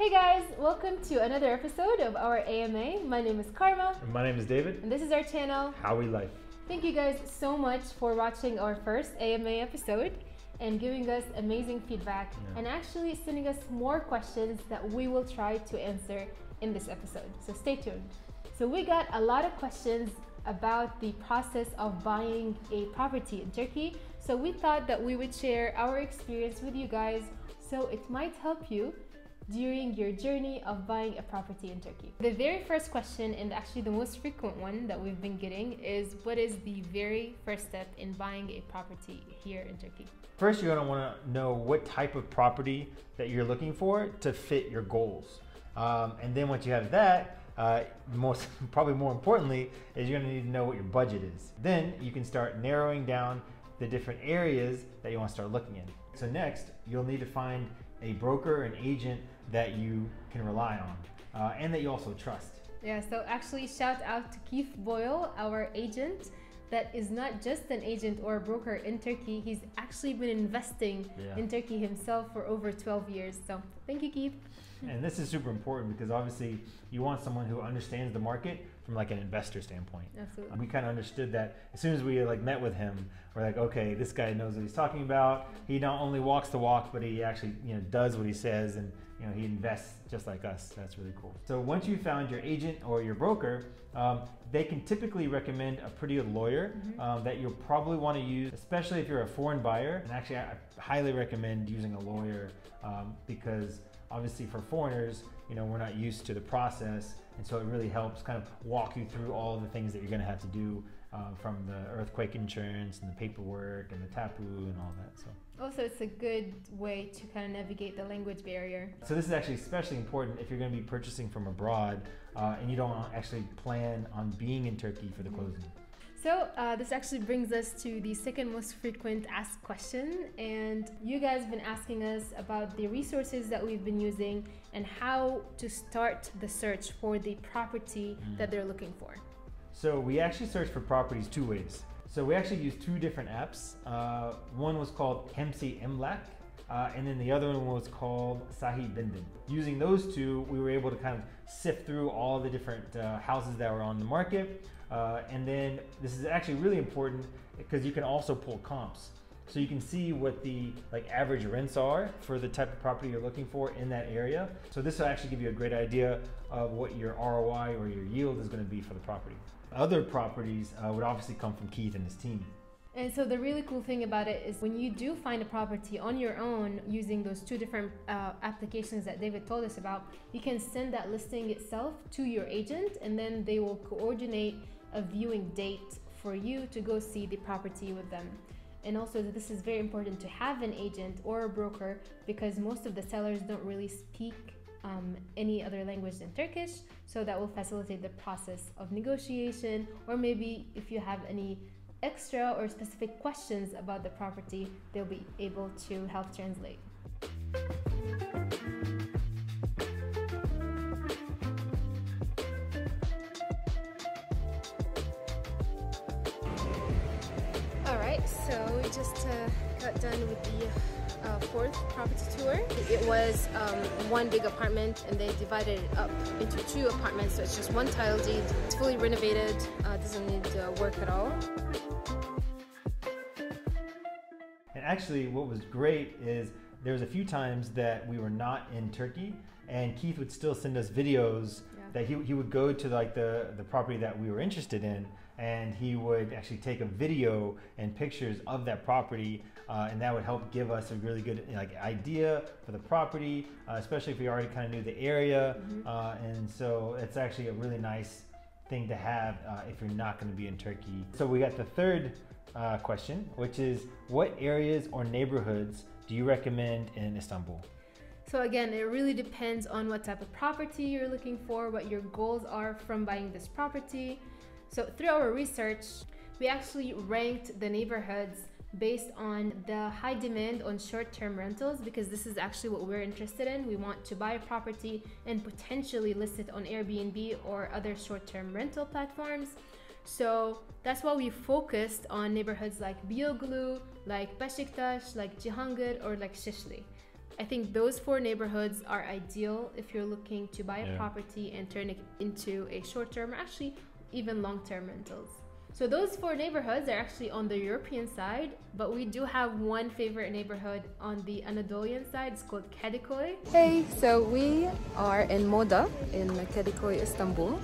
Hey guys, welcome to another episode of our AMA. My name is Karma. And my name is David. And this is our channel, How We Life. Thank you guys so much for watching our first AMA episode and giving us amazing feedback and actually sending us more questions that we will try to answer in this episode. So stay tuned. So we got a lot of questions about the process of buying a property in Turkey. So we thought that we would share our experience with you guys so it might help you during your journey of buying a property in Turkey. The very first question, and actually the most frequent one that we've been getting, is what is the very first step in buying a property here in Turkey? First, you're going to want to know what type of property that you're looking for to fit your goals. And then once you have that, probably more importantly, is you're going to need to know what your budget is. Then you can start narrowing down the different areas that you want to start looking in. So next, you'll need to find a broker, an agent that you can rely on and that you also trust. Yeah, so actually shout out to Keith Boyle, our agent, that is not just an agent or a broker in Turkey. He's actually been investing in Turkey himself for over 12 years. So thank you, Keith. And this is super important because obviously you want someone who understands the market from like an investor standpoint. Absolutely. We kind of understood that as soon as we met with him, we're like, okay, this guy knows what he's talking about. He not only walks the walk, but he actually does what he says, and he invests just like us. That's really cool. So once you found your agent or your broker, they can typically recommend a pretty good lawyer that you'll probably want to use, especially if you're a foreign buyer. And actually, I highly recommend using a lawyer because obviously for foreigners, we're not used to the process, and so it really helps kind of walk you through all of the things that you're going to have to do from the earthquake insurance and the paperwork and the tapu and all that. So also, it's a good way to kind of navigate the language barrier. So this is actually especially important if you're going to be purchasing from abroad and you don't actually plan on being in Turkey for the closing. So this actually brings us to the second most frequent asked question, and you guys have been asking us about the resources that we've been using and how to start the search for the property that they're looking for. So we actually search for properties two ways. So we actually use two different apps. One was called Hemsi Emlak, and then the other one was called Sahih Bindin. Using those two, we were able to kind of sift through all the different houses that were on the market. And then this is actually really important because you can also pull comps. So you can see what the average rents are for the type of property you're looking for in that area. So this will actually give you a great idea of what your ROI or your yield is going to be for the property. Other properties would obviously come from Keith and his team. And so the really cool thing about it is when you do find a property on your own using those two different applications that David told us about, you can send that listing itself to your agent, and then they will coordinate a viewing date for you to go see the property with them. And also this is very important to have an agent or a broker because most of the sellers don't really speak any other language than Turkish, so that will facilitate the process of negotiation, or maybe if you have any extra or specific questions about the property, they'll be able to help translate. Alright, so we just got done with the fourth property tour. It was one big apartment, and they divided it up into two apartments, so it's just one tile deed. It's fully renovated, doesn't need work at all. And actually what was great is there was a few times that we were not in Turkey and Keith would still send us videos that he would go to the property that we were interested in, and he would actually take a video and pictures of that property, and that would help give us a really good idea for the property, especially if we already kind of knew the area. And so it's actually a really nice thing to have if you're not going to be in Turkey. So we got the third question, which is what areas or neighborhoods do you recommend in Istanbul? So again, it really depends on what type of property you're looking for, what your goals are from buying this property. So through our research, we actually ranked the neighborhoods based on the high demand on short-term rentals, because this is actually what we're interested in. We want to buy a property and potentially list it on Airbnb or other short-term rental platforms. So that's why we focused on neighborhoods like Bioglu, like Beşiktaş, like Cihangir, or like Şişli. I think those 4 neighborhoods are ideal if you're looking to buy a property and turn it into a short-term or actually even long-term rentals. So those 4 neighborhoods are actually on the European side, but we do have one favorite neighborhood on the Anatolian side. It's called Kadıköy. Hey, so we are in Moda in Kadıköy, Istanbul,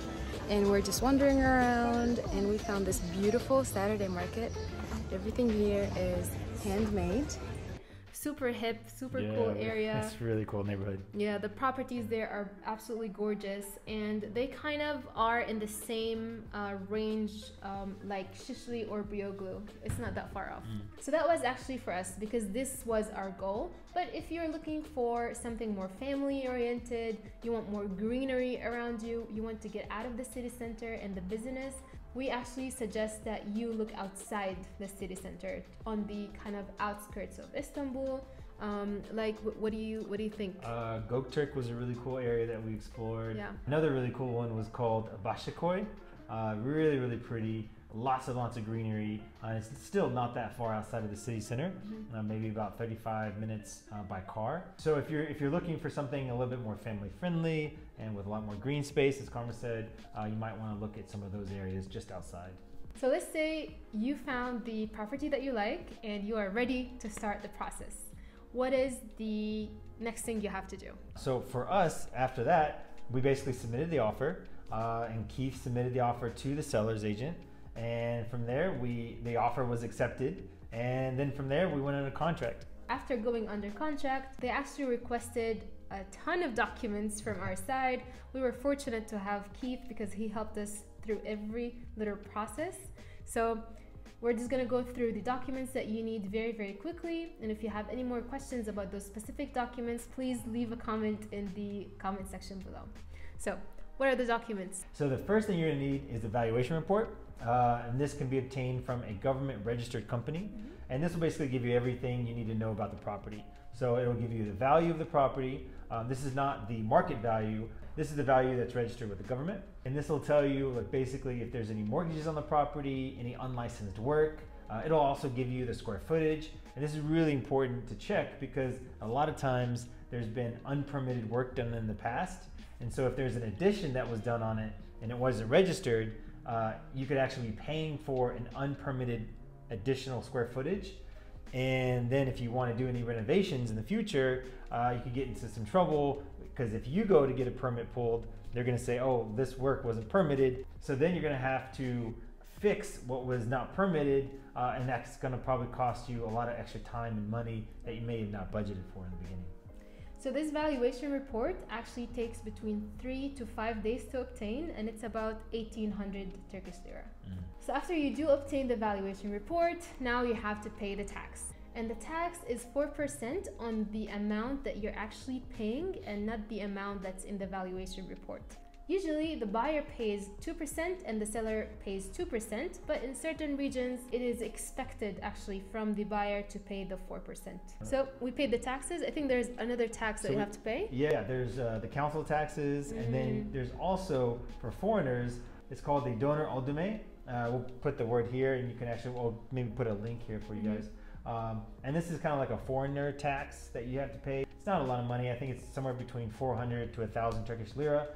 and we're just wandering around and we found this beautiful Saturday market. Everything here is handmade. Super hip, super cool area. It's a really cool neighborhood. Yeah, the properties there are absolutely gorgeous, and they kind of are in the same range like Şişli or Beyoğlu. It's not that far off. So that was actually for us because this was our goal. But if you're looking for something more family oriented, you want more greenery around you, you want to get out of the city center and the busyness, we actually suggest that you look outside the city center on the kind of outskirts of Istanbul. What do you think? Göktürk was a really cool area that we explored. Yeah. Another really cool one was called Başakköy. Really pretty. Lots of greenery. It's still not that far outside of the city center, maybe about 35 minutes by car. So if you're looking for something a little bit more family friendly and with a lot more green space, as Karma said, you might want to look at some of those areas just outside. So let's say you found the property that you like and you are ready to start the process. What is the next thing you have to do? So for us, after that, we basically submitted the offer, and Keith submitted the offer to the seller's agent. And from there, the offer was accepted. And then from there, we went under contract. After going under contract, they actually requested a ton of documents from our side. We were fortunate to have Keith because he helped us through every little process. So we're just gonna go through the documents that you need very quickly. And if you have any more questions about those specific documents, please leave a comment in the comment section below. So what are the documents? So the first thing you're gonna need is the valuation report. And this can be obtained from a government registered company. And this will basically give you everything you need to know about the property. So it'll give you the value of the property. This is not the market value. This is the value that's registered with the government. And this will tell you like basically if there's any mortgages on the property, any unlicensed work. It'll also give you the square footage. And this is really important to check because a lot of times there's been unpermitted work done in the past. And so if there's an addition that was done on it and it wasn't registered, you could actually be paying for an unpermitted additional square footage. And then if you want to do any renovations in the future, you could get into some trouble because if you go to get a permit pulled, they're going to say, oh, this work wasn't permitted. So then you're going to have to fix what was not permitted, and that's going to probably cost you a lot of extra time and money that you may have not budgeted for in the beginning. So this valuation report actually takes between 3 to 5 days to obtain, and it's about 1,800 Turkish lira. So after you do obtain the valuation report, now you have to pay the tax. And the tax is 4% on the amount that you're actually paying and not the amount that's in the valuation report. Usually the buyer pays 2% and the seller pays 2%, but in certain regions it is expected actually from the buyer to pay the 4%. So we paid the taxes. I think there's another tax that you have to pay. Yeah, there's the council taxes, and then there's also for foreigners, it's called the donor ödeme. We'll put the word here, and you can actually, we'll maybe put a link here for you guys. And this is kind of like a foreigner tax that you have to pay. It's not a lot of money. I think it's somewhere between 400 to 1,000 Turkish lira.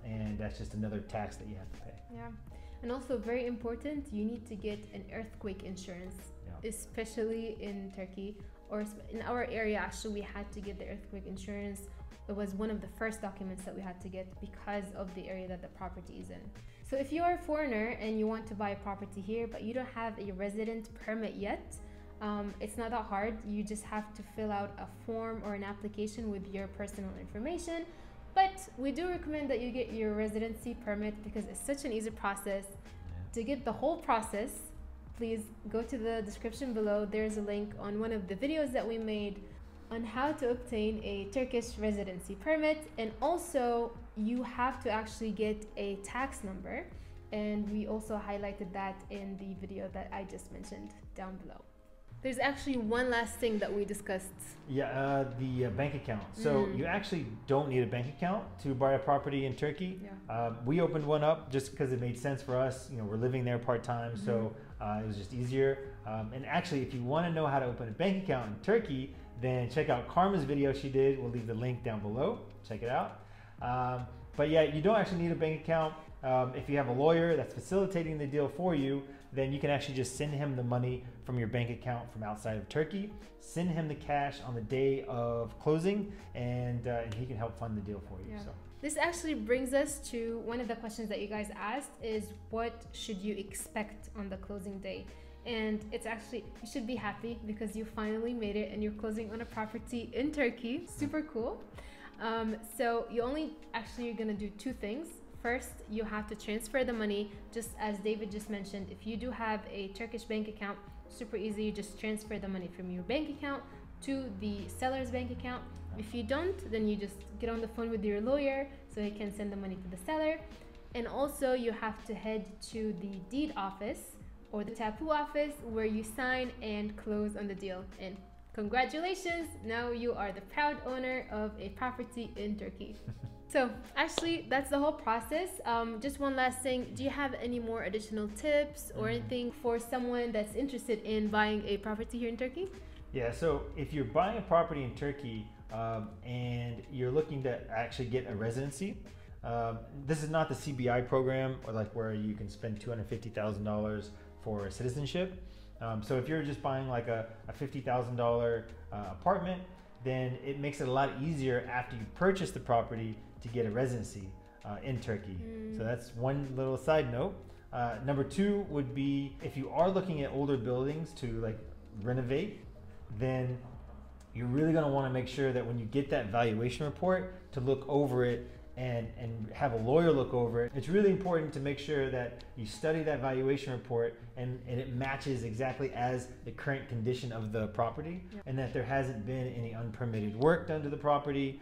And that's just another tax that you have to pay. Yeah, and also very important, you need to get an earthquake insurance, especially in Turkey, or in our area. Actually, we had to get the earthquake insurance. It was one of the first documents that we had to get because of the area that the property is in. So if you are a foreigner and you want to buy a property here, but you don't have a resident permit yet, it's not that hard. You just have to fill out a form or an application with your personal information. But we do recommend that you get your residency permit because it's such an easy process. To get the whole process, please go to the description below. There's a link on one of the videos that we made on how to obtain a Turkish residency permit. And also, you have to actually get a tax number. And we also highlighted that in the video that I just mentioned down below. There's actually one last thing that we discussed. Yeah, the bank account. So you actually don't need a bank account to buy a property in Turkey. Yeah. We opened one up just because it made sense for us. You know, we're living there part-time, so it was just easier. And actually, if you want to know how to open a bank account in Turkey, then check out Karma's video she did. We'll leave the link down below. Check it out. But yeah, you don't actually need a bank account. If you have a lawyer that's facilitating the deal for you, then you can actually just send him the money from your bank account from outside of Turkey. Send him the cash on the day of closing, and he can help fund the deal for you. Yeah. So. This actually brings us to one of the questions that you guys asked is what should you expect on the closing day? And it's actually, you should be happy because you finally made it and you're closing on a property in Turkey. Super cool. So you're gonna do two things. First, you have to transfer the money, just as David just mentioned. If you do have a Turkish bank account, super easy, you just transfer the money from your bank account to the seller's bank account. If you don't, then you just get on the phone with your lawyer so he can send the money to the seller. And also you have to head to the deed office or the TYPE office where you sign and close on the deal. And congratulations, now you are the proud owner of a property in Turkey. So actually that's the whole process. Just one last thing, do you have any more additional tips or anything for someone that's interested in buying a property here in Turkey? Yeah, so if you're buying a property in Turkey and you're looking to actually get a residency, this is not the CBI program or like where you can spend $250,000 for citizenship. So if you're just buying like a $50,000 apartment, then it makes it a lot easier after you purchase the property to get a residency in Turkey. So that's one little side note. Number two would be if you are looking at older buildings to like renovate, then you're really going to want to make sure that when you get that valuation report to look over it and have a lawyer look over it. It's really important to make sure that you study that valuation report and it matches exactly as the current condition of the property, and that there hasn't been any unpermitted work done to the property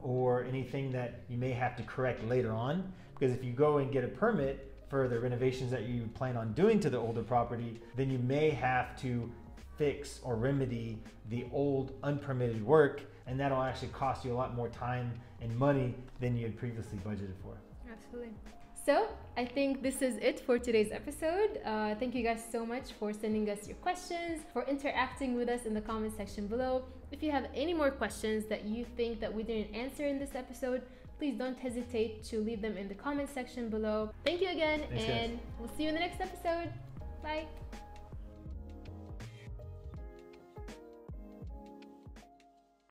or anything that you may have to correct later on. Because if you go and get a permit for the renovations that you plan on doing to the older property, then you may have to fix or remedy the old unpermitted work, and that'll actually cost you a lot more time and money than you had previously budgeted for. Absolutely. So I think this is it for today's episode. Thank you guys so much for sending us your questions, for interacting with us in the comment section below. If you have any more questions that you think that we didn't answer in this episode, please don't hesitate to leave them in the comment section below. Thank you again. Thanks, and guys. we'll see you in the next episode. Bye.